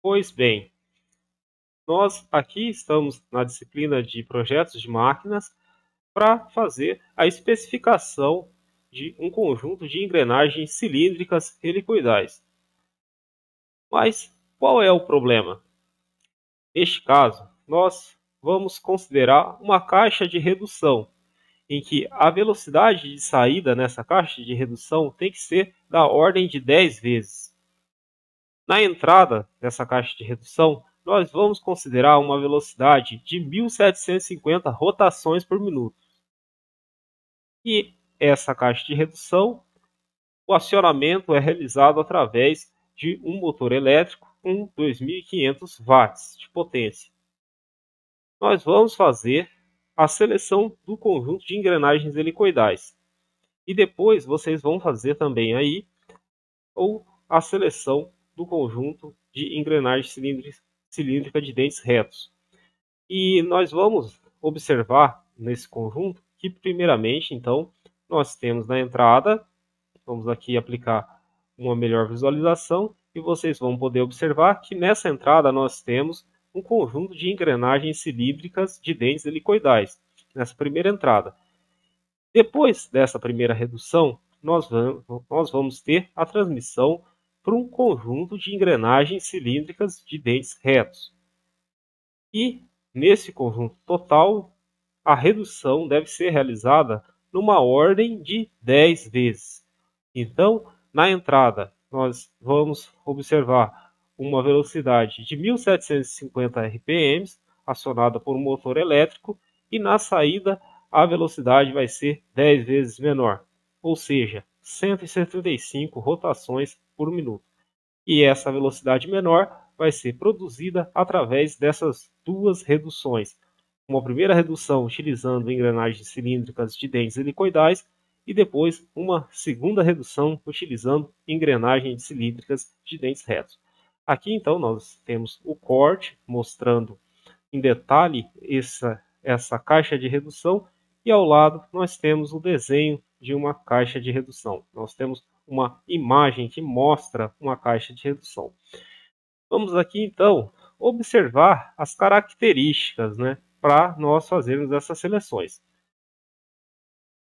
Pois bem, nós aqui estamos na disciplina de projetos de máquinas para fazer a especificação de um conjunto de engrenagens cilíndricas helicoidais. Mas qual é o problema? Neste caso, nós vamos considerar uma caixa de redução, em que a velocidade de saída nessa caixa de redução tem que ser da ordem de 10 vezes. Na entrada dessa caixa de redução, nós vamos considerar uma velocidade de 1.750 rotações por minuto. E essa caixa de redução, o acionamento é realizado através de um motor elétrico com 2.500 watts de potência. Nós vamos fazer a seleção do conjunto de engrenagens helicoidais. E depois vocês vão fazer também aí a seleção do conjunto de engrenagem cilíndrica de dentes retos. E nós vamos observar nesse conjunto que, primeiramente, então, nós temos na entrada, vamos aqui aplicar uma melhor visualização, e vocês vão poder observar que nessa entrada nós temos um conjunto de engrenagens cilíndricas de dentes helicoidais, nessa primeira entrada. Depois dessa primeira redução, nós vamos ter a transmissão para um conjunto de engrenagens cilíndricas de dentes retos. E nesse conjunto total, a redução deve ser realizada numa ordem de 10 vezes. Então, na entrada, nós vamos observar uma velocidade de 1.750 RPM, acionada por um motor elétrico, e na saída a velocidade vai ser 10 vezes menor, ou seja, 175 rotações por minuto. E essa velocidade menor vai ser produzida através dessas duas reduções. Uma primeira redução utilizando engrenagens cilíndricas de dentes helicoidais e depois uma segunda redução utilizando engrenagens cilíndricas de dentes retos. Aqui então nós temos o corte mostrando em detalhe essa caixa de redução e ao lado nós temos o desenho de uma caixa de redução. Nós temos uma imagem que mostra uma caixa de redução. Vamos aqui então observar as características, para nós fazermos essas seleções.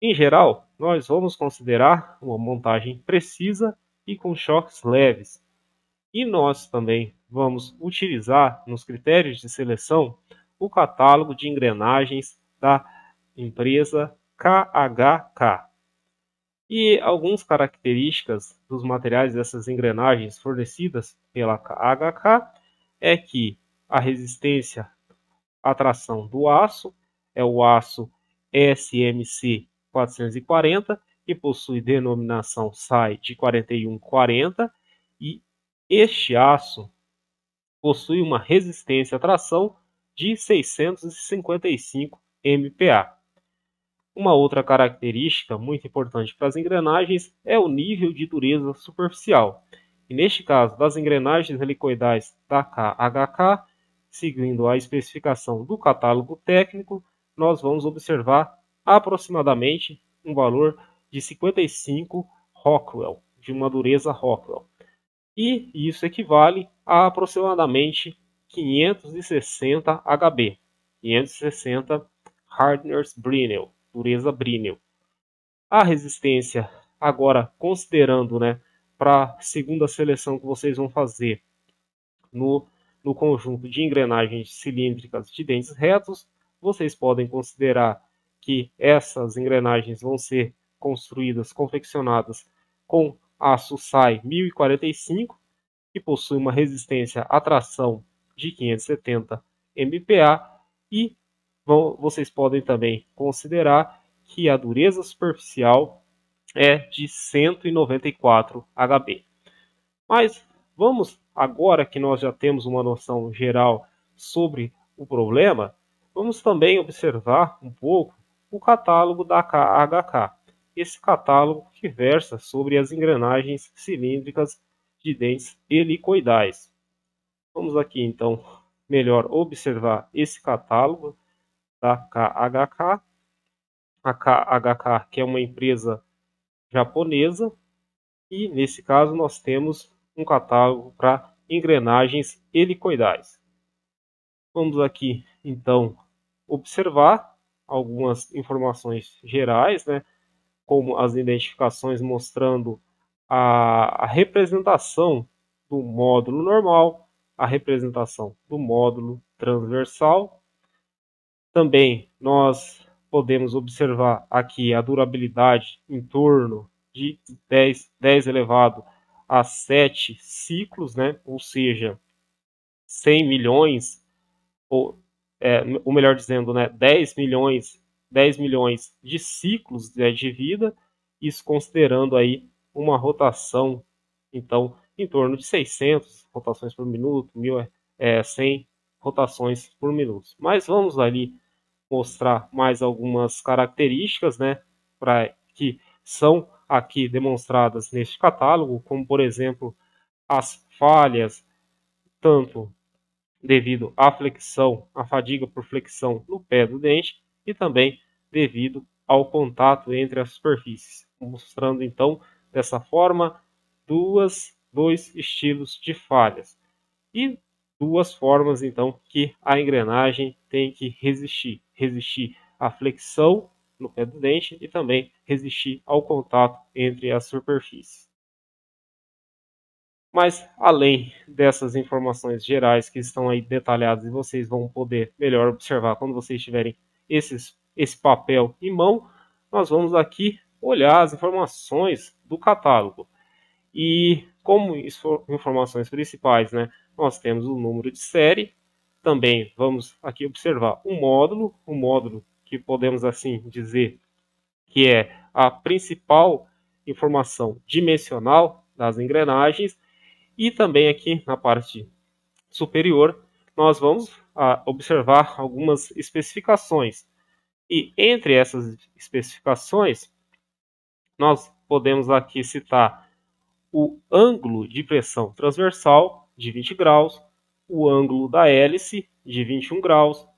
Em geral, nós vamos considerar uma montagem precisa e com choques leves. E nós também vamos utilizar nos critérios de seleção o catálogo de engrenagens da empresa KHK. E algumas características dos materiais dessas engrenagens fornecidas pela KHK é que a resistência à tração do aço é o aço SMC 440, que possui denominação SAI de 4140, e este aço possui uma resistência à tração de 655 MPa. Uma outra característica muito importante para as engrenagens é o nível de dureza superficial. E neste caso, das engrenagens helicoidais da KHK, seguindo a especificação do catálogo técnico, nós vamos observar aproximadamente um valor de 55 Rockwell, de uma dureza Rockwell. E isso equivale a aproximadamente 560 HB, 560 Hardness Brinell, dureza Brinell. A resistência, agora considerando, para a segunda seleção que vocês vão fazer no conjunto de engrenagens cilíndricas de dentes retos, vocês podem considerar que essas engrenagens vão ser construídas, confeccionadas com aço SAI 1045, que possui uma resistência à tração de 570 MPa, e vocês podem também considerar que a dureza superficial é de 194 HB. Mas vamos, agora que nós já temos uma noção geral sobre o problema, vamos também observar um pouco o catálogo da KHK. Esse catálogo que versa sobre as engrenagens cilíndricas de dentes helicoidais. Vamos aqui então melhor observar esse catálogo da KHK. A KHK, que é uma empresa japonesa, e nesse caso nós temos um catálogo para engrenagens helicoidais. Vamos aqui, então, observar algumas informações gerais, né, como as identificações mostrando a representação do módulo normal, a representação do módulo transversal. Também nós podemos observar aqui a durabilidade em torno de 10 elevado a 7 ciclos, né? Ou seja, 100 milhões, ou melhor dizendo, né? 10 milhões de ciclos de vida, isso considerando aí uma rotação, então, em torno de 600 rotações por minuto, 100 rotações por minuto. Mas vamos ali mostrar mais algumas características, né, que são aqui demonstradas neste catálogo, como por exemplo as falhas, tanto devido à flexão, à fadiga por flexão no pé do dente, e também devido ao contato entre as superfícies, mostrando então dessa forma dois estilos de falhas e duas formas então que a engrenagem tem que resistir à flexão no pé do dente e também resistir ao contato entre as superfícies. Mas além dessas informações gerais que estão aí detalhadas e vocês vão poder melhor observar quando vocês tiverem esse papel em mão, nós vamos aqui olhar as informações do catálogo. E como informações principais, né, nós temos o número de série, também vamos aqui observar um módulo que podemos assim dizer que é a principal informação dimensional das engrenagens, e também aqui na parte superior nós vamos observar algumas especificações. E entre essas especificações nós podemos aqui citar o ângulo de pressão transversal de 20 graus, o ângulo da hélice de 21 graus,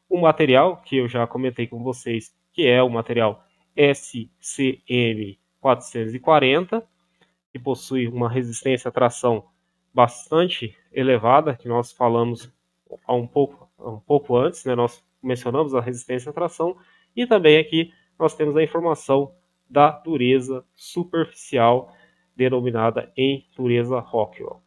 o material que eu já comentei com vocês, que é o material SCM 440, que possui uma resistência à tração bastante elevada, que nós falamos um pouco antes, né? Nós mencionamos a resistência à tração, e também aqui nós temos a informação da dureza superficial, denominada em dureza Rockwell.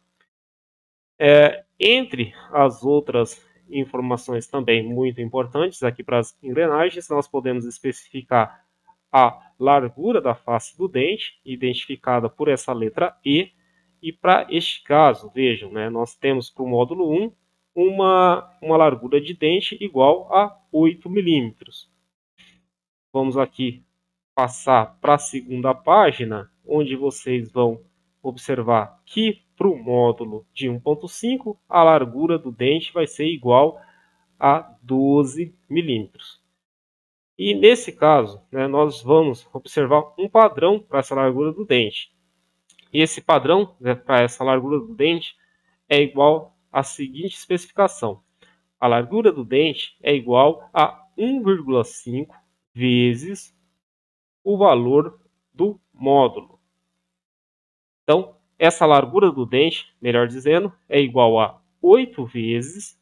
Entre as outras informações também muito importantes aqui para as engrenagens, nós podemos especificar a largura da face do dente, identificada por essa letra E, e para este caso, vejam, né, nós temos para o módulo 1 uma largura de dente igual a 8 milímetros. Vamos aqui passar para a segunda página, onde vocês vão observar que para o módulo de 1.5 a largura do dente vai ser igual a 12 milímetros. E nesse caso, né, nós vamos observar um padrão para essa largura do dente. E esse padrão, né, para essa largura do dente é igual à seguinte especificação: a largura do dente é igual a 1,5 vezes o valor do módulo. Então, essa largura do dente, melhor dizendo, é igual a 8 vezes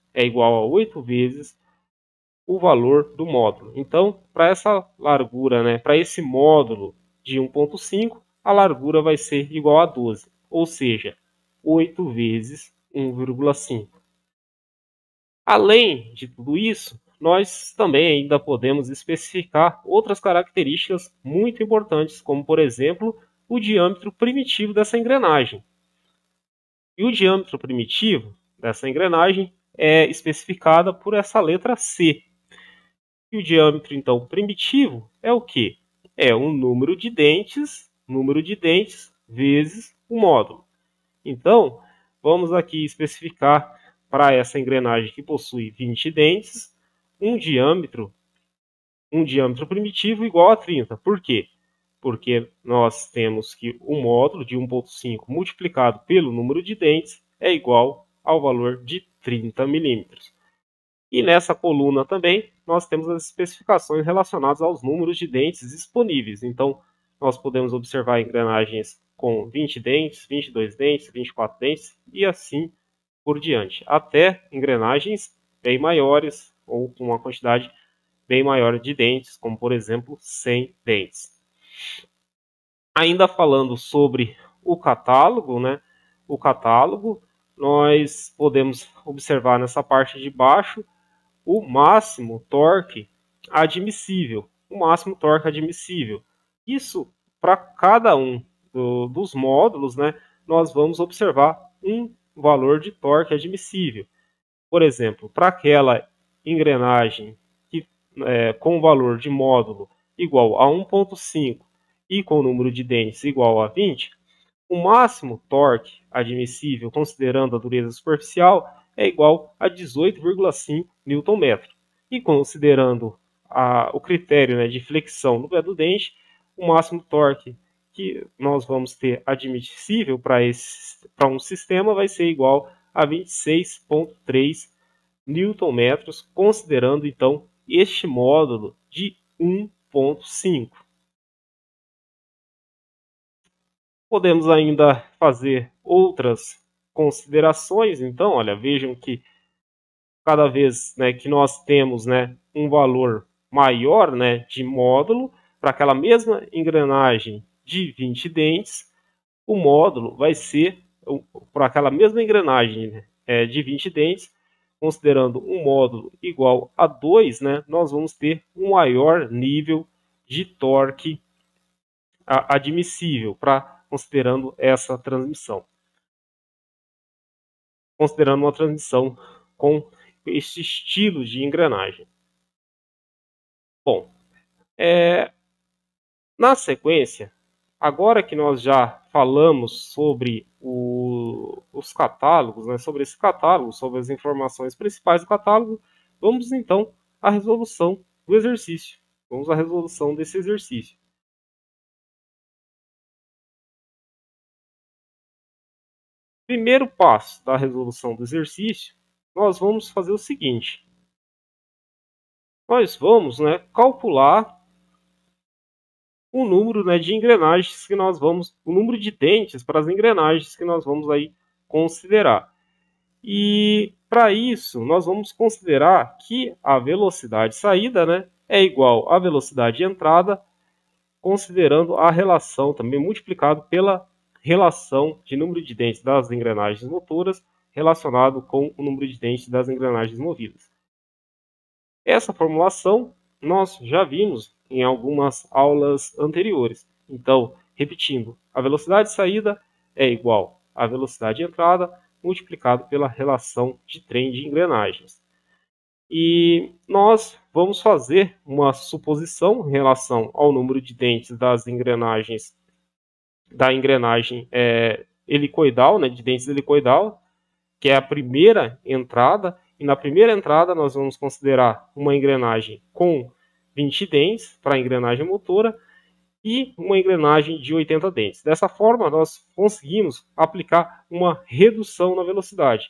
o valor do módulo. Então, para essa largura, né, para esse módulo de 1.5, a largura vai ser igual a 12, ou seja, 8 vezes 1,5. Além de tudo isso, nós também ainda podemos especificar outras características muito importantes, como por exemplo, o diâmetro primitivo dessa engrenagem. E o diâmetro primitivo dessa engrenagem é especificada por essa letra C. E o diâmetro então primitivo é o que? É o número de dentes vezes o módulo. Então, vamos aqui especificar para essa engrenagem que possui 20 dentes, um diâmetro primitivo igual a 30. Por quê? Porque nós temos que o módulo de 1.5 multiplicado pelo número de dentes é igual ao valor de 30 milímetros. E nessa coluna também nós temos as especificações relacionadas aos números de dentes disponíveis. Então, nós podemos observar engrenagens com 20 dentes, 22 dentes, 24 dentes e assim por diante, até engrenagens bem maiores ou com uma quantidade bem maior de dentes, como por exemplo 100 dentes. Ainda falando sobre o catálogo, né? O catálogo, nós podemos observar nessa parte de baixo o máximo torque admissível. O máximo torque admissível. Isso, para cada um dos módulos, né, nós vamos observar um valor de torque admissível. Por exemplo, para aquela engrenagem com valor de módulo igual a 1.5 e com o número de dentes igual a 20, o máximo torque admissível, considerando a dureza superficial, é igual a 18,5 Nm. E considerando o critério, né, de flexão no pé do dente, o máximo torque que nós vamos ter admissível para um sistema vai ser igual a 26,3 Nm, considerando então este módulo de 1.5. Podemos ainda fazer outras considerações. Então, olha, vejam que cada vez, né, que nós temos, né, um valor maior, né, de módulo, para aquela mesma engrenagem de 20 dentes, o módulo vai ser, para aquela mesma engrenagem de 20 dentes, considerando um módulo igual a 2, né, nós vamos ter um maior nível de torque admissível, considerando essa transmissão. Considerando uma transmissão com este estilo de engrenagem. Bom, na sequência, agora que nós já falamos sobre os catálogos, né, sobre esse catálogo, sobre as informações principais do catálogo, vamos então à resolução do exercício. Vamos à resolução desse exercício. Primeiro passo da resolução do exercício, nós vamos fazer o seguinte. Nós vamos, né, calcular o número, né, de engrenagens que nós vamos, o número de dentes para as engrenagens que nós vamos aí considerar. E para isso, nós vamos considerar que a velocidade saída, né, é igual à velocidade entrada, considerando a relação também multiplicado pela relação de número de dentes das engrenagens motoras relacionado com o número de dentes das engrenagens movidas. Essa formulação nós já vimos em algumas aulas anteriores. Então, repetindo, a velocidade de saída é igual à velocidade de entrada multiplicado pela relação de trem de engrenagens. E nós vamos fazer uma suposição em relação ao número de dentes das engrenagens da engrenagem helicoidal, né, de dentes helicoidal, que é a primeira entrada. E na primeira entrada nós vamos considerar uma engrenagem com 20 dentes para a engrenagem motora e uma engrenagem de 80 dentes. Dessa forma, nós conseguimos aplicar uma redução na velocidade,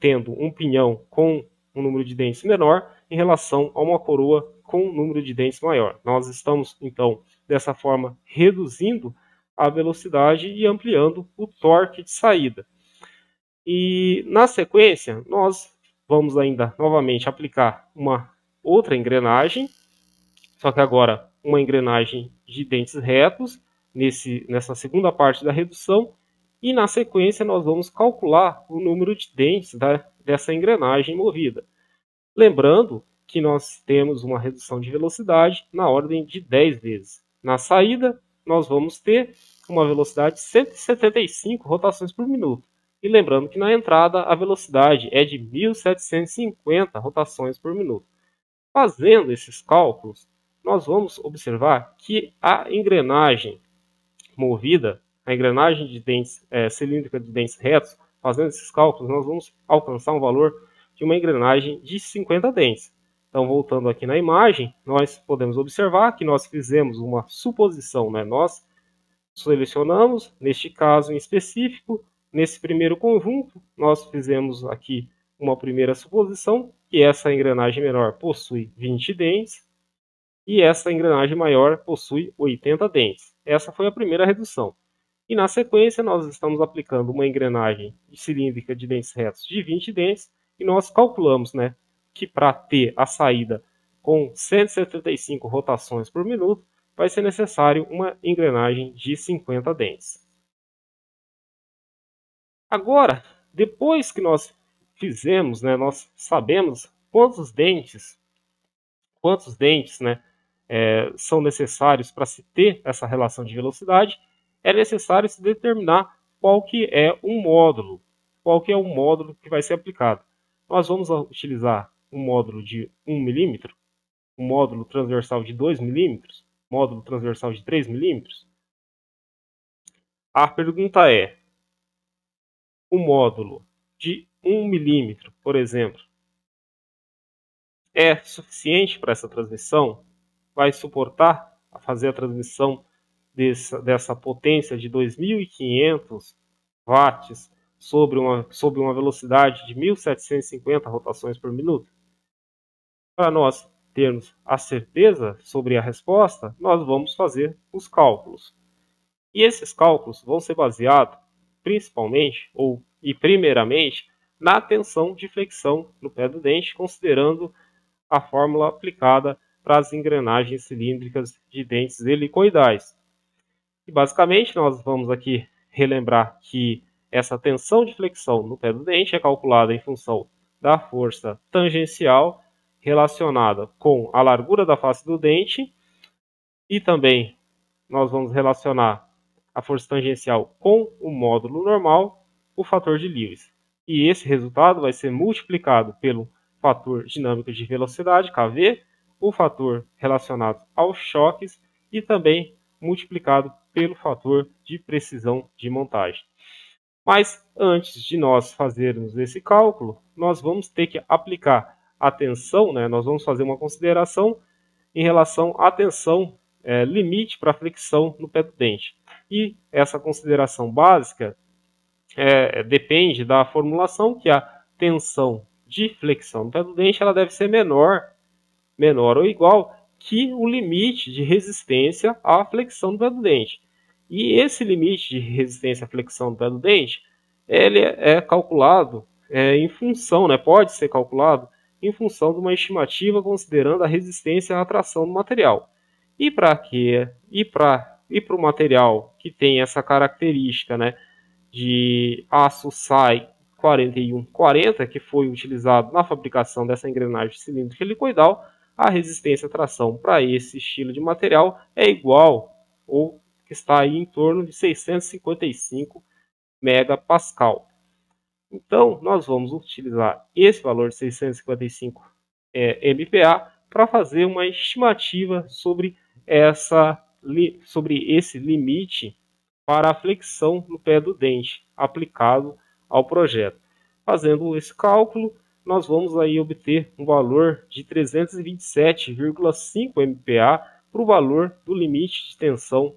tendo um pinhão com um número de dentes menor em relação a uma coroa com um número de dentes maior. Nós estamos, então, dessa forma, reduzindo a velocidade e ampliando o torque de saída. E na sequência, nós vamos ainda novamente aplicar uma outra engrenagem, só que agora uma engrenagem de dentes retos, nessa segunda parte da redução, e na sequência nós vamos calcular o número de dentes dessa engrenagem movida. Lembrando que nós temos uma redução de velocidade na ordem de 10 vezes. Na saída, nós vamos ter uma velocidade de 175 rotações por minuto. E lembrando que na entrada a velocidade é de 1.750 rotações por minuto. Fazendo esses cálculos, nós vamos observar que a engrenagem movida, a engrenagem de dentes cilíndrica de dentes retos, fazendo esses cálculos, nós vamos alcançar um valor de uma engrenagem de 50 dentes. Então, voltando aqui na imagem, nós podemos observar que nós fizemos uma suposição, né? Nós selecionamos, neste caso em específico, nesse primeiro conjunto, nós fizemos aqui uma primeira suposição, que essa engrenagem menor possui 20 dentes e essa engrenagem maior possui 80 dentes. Essa foi a primeira redução. E na sequência nós estamos aplicando uma engrenagem cilíndrica de dentes retos de 20 dentes e nós calculamos, né, que para ter a saída com 175 rotações por minuto, vai ser necessário uma engrenagem de 50 dentes. Agora, depois que nós fizemos, né, nós sabemos quantos dentes, né, são necessários para se ter essa relação de velocidade, é necessário se determinar qual que é o módulo que vai ser aplicado. Nós vamos utilizar um módulo de 1 milímetro, um módulo transversal de 2 milímetros, módulo transversal de 3 milímetros. A pergunta é, o módulo de 1 milímetro, por exemplo, é suficiente para essa transmissão? Vai suportar a fazer a transmissão dessa potência de 2.500 watts sobre uma velocidade de 1.750 rotações por minuto? Para nós termos a certeza sobre a resposta, nós vamos fazer os cálculos. E esses cálculos vão ser baseados principalmente e primeiramente na tensão de flexão no pé do dente, considerando a fórmula aplicada para as engrenagens cilíndricas de dentes helicoidais. E basicamente nós vamos aqui relembrar que essa tensão de flexão no pé do dente é calculada em função da força tangencial relacionada com a largura da face do dente e também nós vamos relacionar a força tangencial com o módulo normal, o fator de Lewis. E esse resultado vai ser multiplicado pelo fator dinâmico de velocidade, KV, o fator relacionado aos choques e também multiplicado pelo fator de precisão de montagem. Mas antes de nós fazermos esse cálculo, nós vamos ter que aplicar a tensão, né? Nós vamos fazer uma consideração em relação à tensão limite para flexão no pé do dente. E essa consideração básica depende da formulação, que a tensão de flexão no pé do dente ela deve ser menor ou igual que o limite de resistência à flexão do pé do dente. E esse limite de resistência à flexão do pé do dente, ele é calculado em função, né, pode ser calculado em função de uma estimativa considerando a resistência à tração do material. E para o material que tem essa característica, né, de aço SAI 4140, que foi utilizado na fabricação dessa engrenagem cilíndrica helicoidal, a resistência à tração para esse estilo de material é igual ou que está aí em torno de 655 megapascal. Então, nós vamos utilizar esse valor de 655 MPa para fazer uma estimativa sobre esse limite para a flexão no pé do dente aplicado ao projeto. Fazendo esse cálculo, nós vamos aí obter um valor de 327,5 MPa para o valor do limite de tensão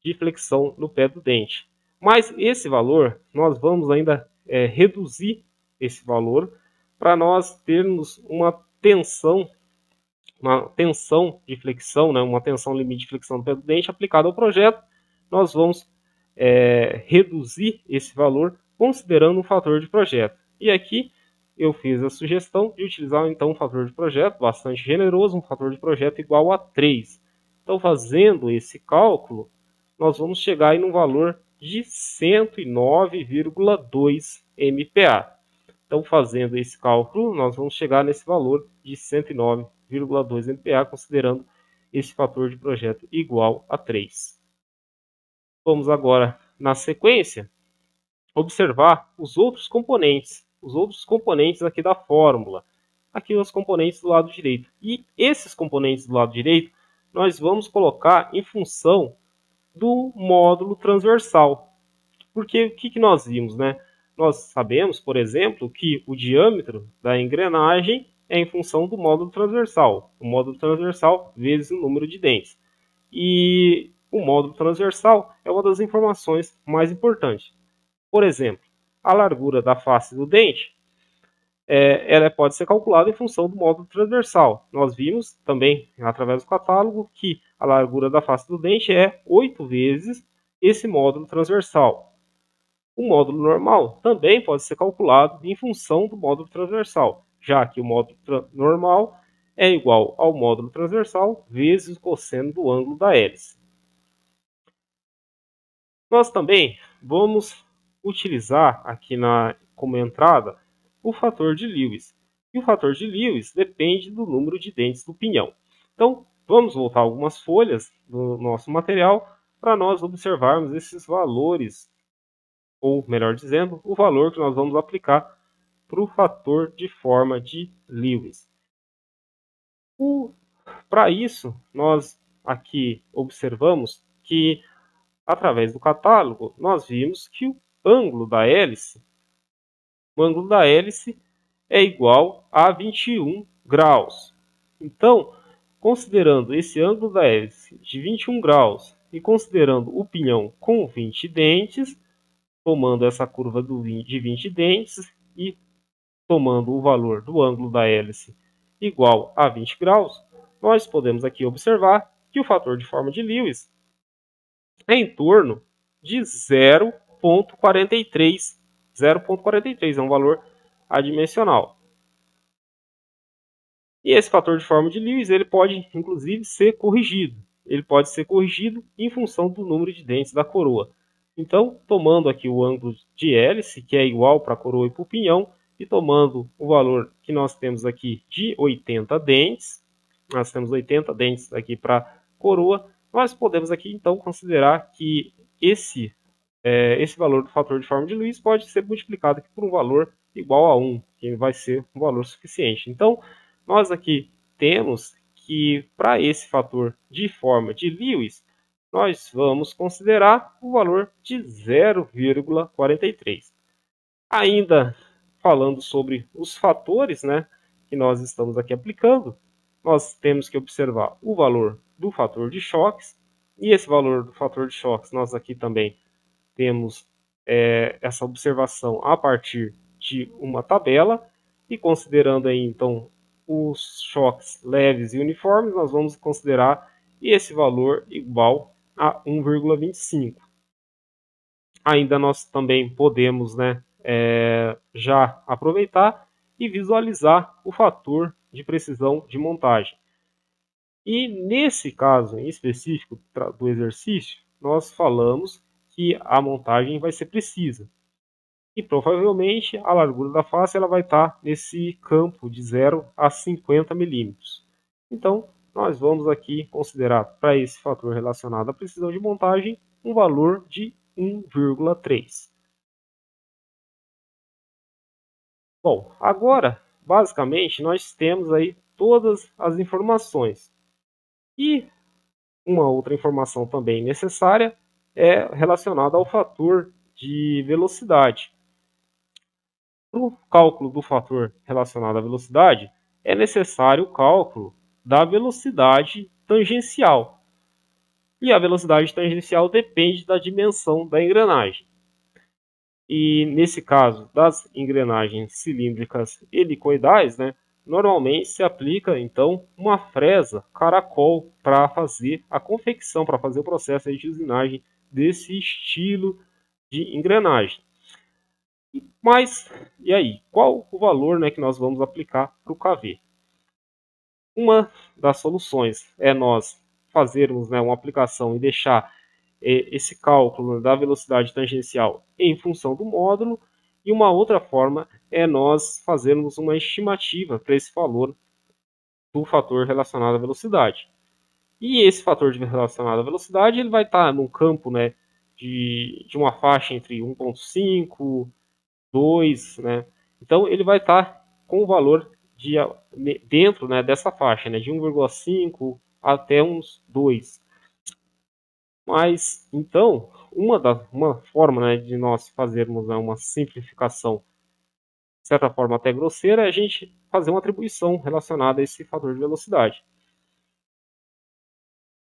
de flexão no pé do dente. Mas esse valor, nós vamos ainda reduzir esse valor para nós termos uma tensão de flexão, né, uma tensão limite de flexão no pé do dente aplicada ao projeto. Nós vamos reduzir esse valor considerando um fator de projeto. E aqui eu fiz a sugestão de utilizar então um fator de projeto bastante generoso, um fator de projeto igual a 3. Então, fazendo esse cálculo, nós vamos chegar em um valor de 109,2 MPa. Então, fazendo esse cálculo, nós vamos chegar nesse valor de 109,2 MPa, considerando esse fator de projeto igual a 3. Vamos agora, na sequência, observar os outros componentes aqui da fórmula. Aqui os componentes do lado direito. E esses componentes do lado direito, nós vamos colocar em função do módulo transversal. Porque o que nós vimos, né? Nós sabemos, por exemplo, que o diâmetro da engrenagem é em função do módulo transversal. O módulo transversal vezes o número de dentes. E o módulo transversal é uma das informações mais importantes. Por exemplo, a largura da face do dente ela pode ser calculada em função do módulo transversal. Nós vimos também, através do catálogo, que a largura da face do dente é 8 vezes esse módulo transversal. O módulo normal também pode ser calculado em função do módulo transversal, já que o módulo normal é igual ao módulo transversal vezes o cosseno do ângulo da hélice. Nós também vamos utilizar aqui como entrada o fator de Lewis. E o fator de Lewis depende do número de dentes do pinhão. Então, vamos voltar algumas folhas do nosso material para nós observarmos esses valores, ou melhor dizendo, o valor que nós vamos aplicar para o fator de forma de Lewis. Para isso, nós aqui observamos que, através do catálogo, nós vimos que o ângulo da hélice é igual a 21 graus. Então, considerando esse ângulo da hélice de 21 graus e considerando o pinhão com 20 dentes, tomando essa curva de 20 dentes e tomando o valor do ângulo da hélice igual a 20 graus, nós podemos aqui observar que o fator de forma de Lewis é em torno de 0,43. 0,43 é um valor adimensional. E esse fator de forma de Lewis ele pode, inclusive, ser corrigido. Ele pode ser corrigido em função do número de dentes da coroa. Então, tomando aqui o ângulo de hélice, que é igual para a coroa e para o pinhão, e tomando o valor que nós temos aqui de 80 dentes, nós temos 80 dentes aqui para a coroa, nós podemos aqui então considerar que esse valor do fator de forma de Lewis pode ser multiplicado aqui por um valor igual a 1, que vai ser um valor suficiente. Então, nós aqui temos que para esse fator de forma de Lewis, nós vamos considerar o valor de 0,43. Ainda falando sobre os fatores, né, que nós estamos aqui aplicando, nós temos que observar o valor do fator de choques, e esse valor do fator de choques nós aqui também temos essa observação a partir de uma tabela, e considerando aí então os choques leves e uniformes, nós vamos considerar esse valor igual a 1,25. Ainda nós também podemos, né, já aproveitar e visualizar o fator de precisão de montagem. E nesse caso em específico do exercício, nós falamos que a montagem vai ser precisa. E provavelmente a largura da face ela vai estar nesse campo de 0 a 50 milímetros. Então, nós vamos aqui considerar para esse fator relacionado à precisão de montagem um valor de 1,3. Bom, agora, basicamente, nós temos aí todas as informações. E uma outra informação também necessária é relacionada ao fator de velocidade. Para o cálculo do fator relacionado à velocidade, é necessário o cálculo da velocidade tangencial. E a velocidade tangencial depende da dimensão da engrenagem. E nesse caso das engrenagens cilíndricas helicoidais, né, normalmente se aplica então uma fresa caracol para fazer a confecção, para fazer o processo de usinagem desse estilo de engrenagem. Mas, e aí? Qual o valor, né, que nós vamos aplicar para o KV? Uma das soluções é nós fazermos, né, uma aplicação e deixar esse cálculo da velocidade tangencial em função do módulo, e uma outra forma é nós fazermos uma estimativa para esse valor do fator relacionado à velocidade. E esse fator relacionado à velocidade ele vai estar no campo, né, de uma faixa entre 1,5, 2, né? Então ele vai estar com o valor dentro, né, dessa faixa, né, de 1,5 até uns 2. Mas então uma forma, né, de nós fazermos, né, uma simplificação, de certa forma até grosseira, é a gente fazer uma atribuição relacionada a esse fator de velocidade.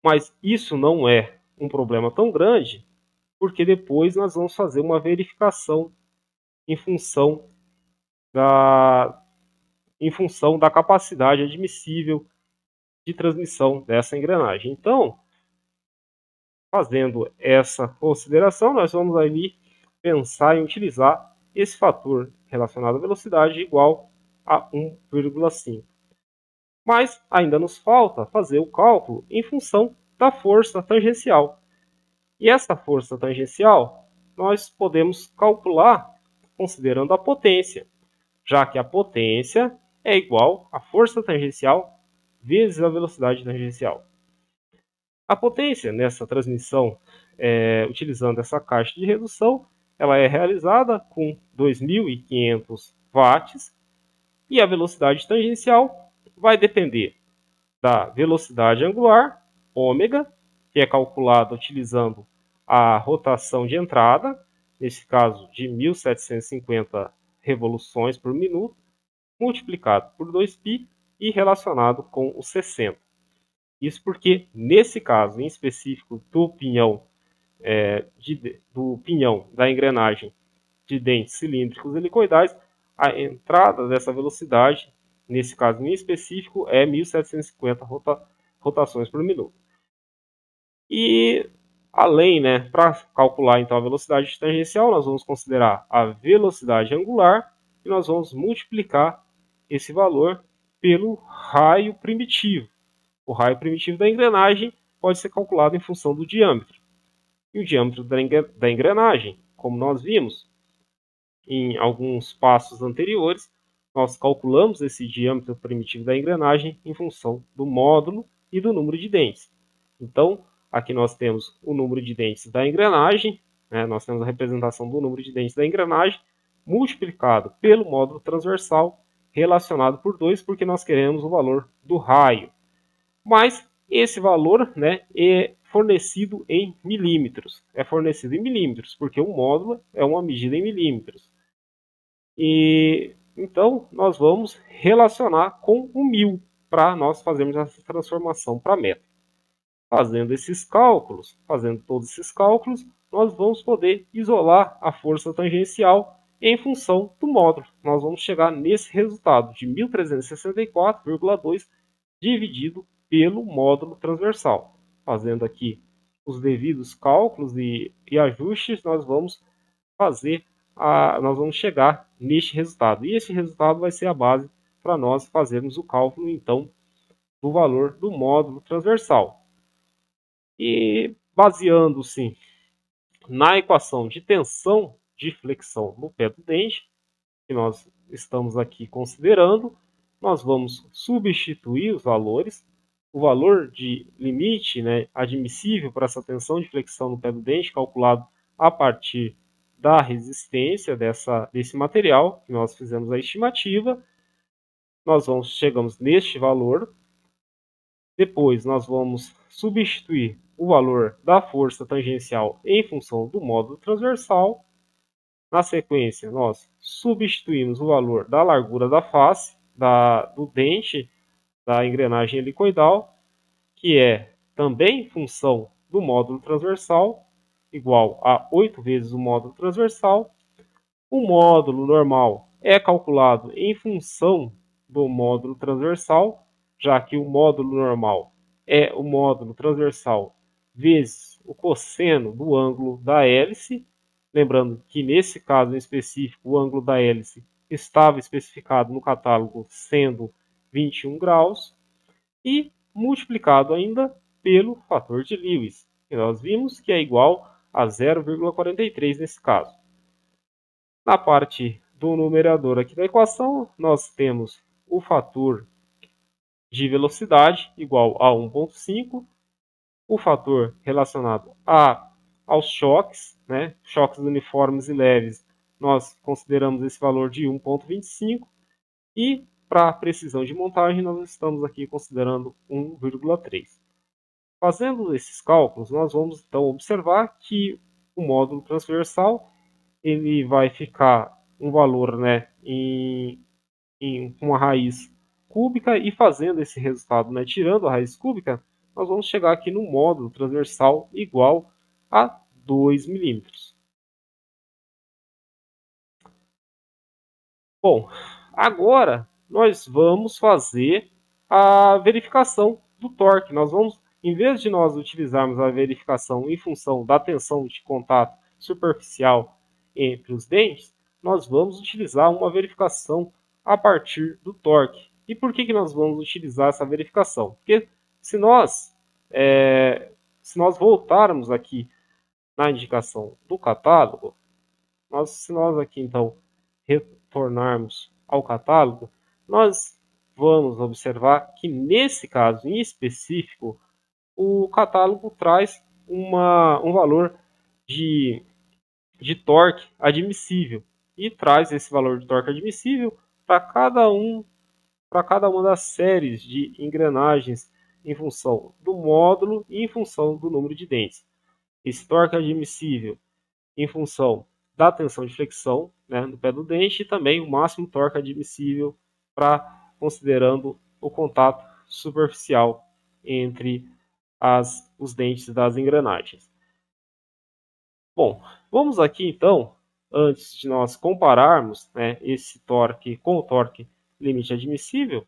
Mas isso não é um problema tão grande, porque depois nós vamos fazer uma verificação em função da capacidade admissível de transmissão dessa engrenagem. Então, fazendo essa consideração, nós vamos ali pensar em utilizar esse fator relacionado à velocidade igual a 1,5. Mas ainda nos falta fazer o cálculo em função da força tangencial. E essa força tangencial nós podemos calcular considerando a potência, já que a potência é igual à força tangencial vezes a velocidade tangencial. A potência nessa transmissão, utilizando essa caixa de redução, ela é realizada com 2.500 watts e a velocidade tangencial vai depender da velocidade angular, ômega, que é calculada utilizando a rotação de entrada, nesse caso de 1.750 revoluções por minuto, multiplicado por 2π e relacionado com os 60. Isso porque, nesse caso em específico do pinhão, da engrenagem de dentes cilíndricos helicoidais, a entrada dessa velocidade, nesse caso em específico, é 1.750 rotações por minuto. E além, para calcular então a velocidade tangencial, nós vamos considerar a velocidade angular e nós vamos multiplicar esse valor pelo raio primitivo. O raio primitivo da engrenagem pode ser calculado em função do diâmetro. E o diâmetro da engrenagem, como nós vimos em alguns passos anteriores, nós calculamos esse diâmetro primitivo da engrenagem em função do módulo e do número de dentes. Então, aqui nós temos o número de dentes da engrenagem, nós temos a representação do número de dentes da engrenagem, multiplicado pelo módulo transversal, relacionado por 2, porque nós queremos o valor do raio. Mas esse valor é fornecido em milímetros. É fornecido em milímetros, porque o módulo é uma medida em milímetros. E então nós vamos relacionar com o 1000 para nós fazermos essa transformação para metro. Fazendo todos esses cálculos, nós vamos poder isolar a força tangencial em função do módulo. Nós vamos chegar nesse resultado de 1.364,2 dividido pelo módulo transversal. Fazendo aqui os devidos cálculos e ajustes, nós vamos chegar neste resultado. E esse resultado vai ser a base para nós fazermos o cálculo, então, do valor do módulo transversal. E baseando-se na equação de tensão de flexão no pé do dente, que nós estamos aqui considerando, nós vamos substituir os valores. O valor de limite admissível para essa tensão de flexão no pé do dente, calculado a partir da resistência desse material, que nós fizemos a estimativa. Chegamos neste valor. Depois nós vamos substituir o valor da força tangencial em função do módulo transversal. Na sequência, nós substituímos o valor da largura da face do dente da engrenagem helicoidal, que é também função do módulo transversal, igual a 8 vezes o módulo transversal. O módulo normal é calculado em função do módulo transversal, já que o módulo normal é o módulo transversal vezes o cosseno do ângulo da hélice. Lembrando que nesse caso em específico o ângulo da hélice estava especificado no catálogo sendo 21 graus e multiplicado ainda pelo fator de Lewis, que nós vimos que é igual a 0,43 nesse caso. Na parte do numerador aqui da equação, nós temos o fator de velocidade igual a 1,5, o fator relacionado aos choques, choques uniformes e leves, nós consideramos esse valor de 1,25 e para precisão de montagem nós estamos aqui considerando 1,3. Fazendo esses cálculos, nós vamos então observar que o módulo transversal ele vai ficar um valor em uma raiz cúbica, e fazendo esse resultado, tirando a raiz cúbica, nós vamos chegar aqui no módulo transversal igual a 2 milímetros. Bom, agora nós vamos fazer a verificação do torque. Nós vamos em vez de nós utilizarmos a verificação em função da tensão de contato superficial entre os dentes, nós vamos utilizar uma verificação a partir do torque. E por que nós vamos utilizar essa verificação? Porque se nós voltarmos aqui na indicação do catálogo, se nós aqui então retornarmos ao catálogo, nós vamos observar que nesse caso em específico, o catálogo traz um valor de torque admissível e traz esse valor de torque admissível para cada uma das séries de engrenagens em função do módulo e em função do número de dentes. Esse torque admissível em função da tensão de flexão, né, no pé do dente, e também o máximo torque admissível considerando o contato superficial entre os dentes das engrenagens. Bom, vamos aqui então, antes de nós compararmos, né, esse torque com o torque limite admissível,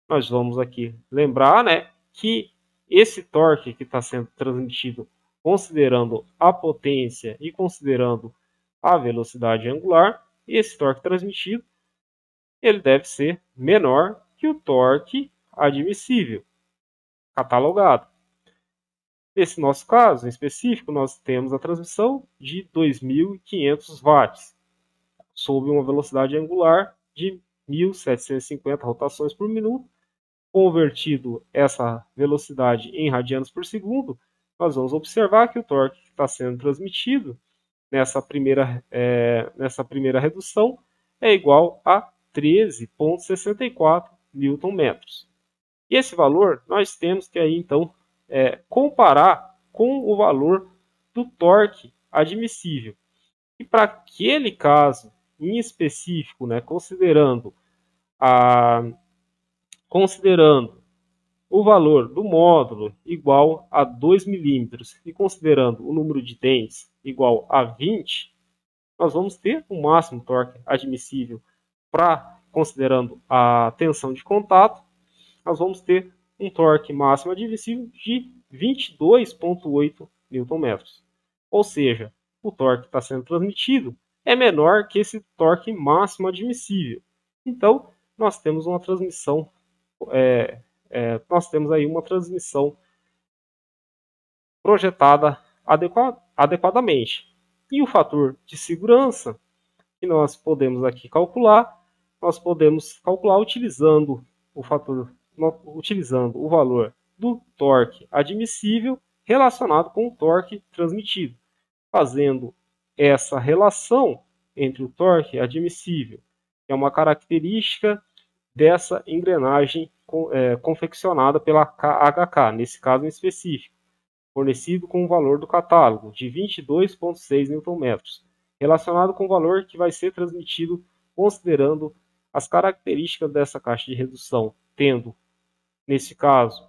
nós vamos aqui lembrar, né, que esse torque que está sendo transmitido considerando a potência e considerando a velocidade angular, esse torque transmitido ele deve ser menor que o torque admissível catalogado. Nesse nosso caso em específico, nós temos a transmissão de 2.500 watts, sob uma velocidade angular de 1.750 rotações por minuto. Convertido essa velocidade em radianos por segundo, nós vamos observar que o torque que está sendo transmitido nessa primeira redução é igual a 13,64 Nm. E esse valor nós temos que aí então comparar com o valor do torque admissível. E para aquele caso em específico, né, considerando o valor do módulo igual a 2 milímetros e considerando o número de dentes igual a 20, nós vamos ter o máximo torque admissível considerando a tensão de contato, nós vamos ter um torque máximo admissível de 22,8 Nm. Ou seja, o torque que está sendo transmitido é menor que esse torque máximo admissível. Então, nós temos uma transmissão projetada adequadamente. E o fator de segurança que nós podemos aqui calcular, utilizando o valor do torque admissível relacionado com o torque transmitido, fazendo essa relação entre o torque admissível, que é uma característica dessa engrenagem confeccionada pela KHK, nesse caso em específico, fornecido com o valor do catálogo de 22,6 Nm, relacionado com o valor que vai ser transmitido considerando as características dessa caixa de redução, tendo, nesse caso,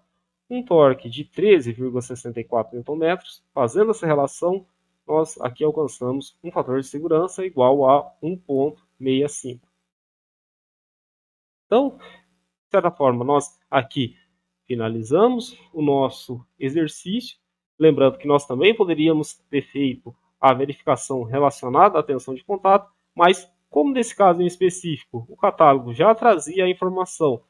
um torque de 13,64 Nm, fazendo essa relação, nós aqui alcançamos um fator de segurança igual a 1,65. Então, de certa forma, nós aqui finalizamos o nosso exercício. Lembrando que nós também poderíamos ter feito a verificação relacionada à tensão de contato, mas como nesse caso em específico o catálogo já trazia a informação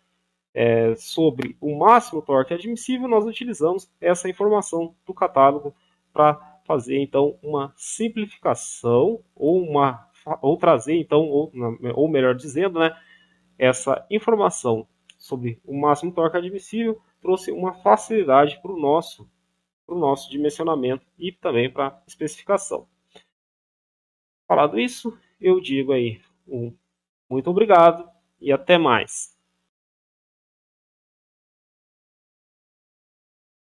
sobre o máximo torque admissível, nós utilizamos essa informação do catálogo para fazer então uma simplificação ou trazer então, ou melhor dizendo, né, essa informação sobre o máximo torque admissível trouxe uma facilidade para o nosso dimensionamento e também para a especificação. Falado isso, eu digo aí muito obrigado e até mais.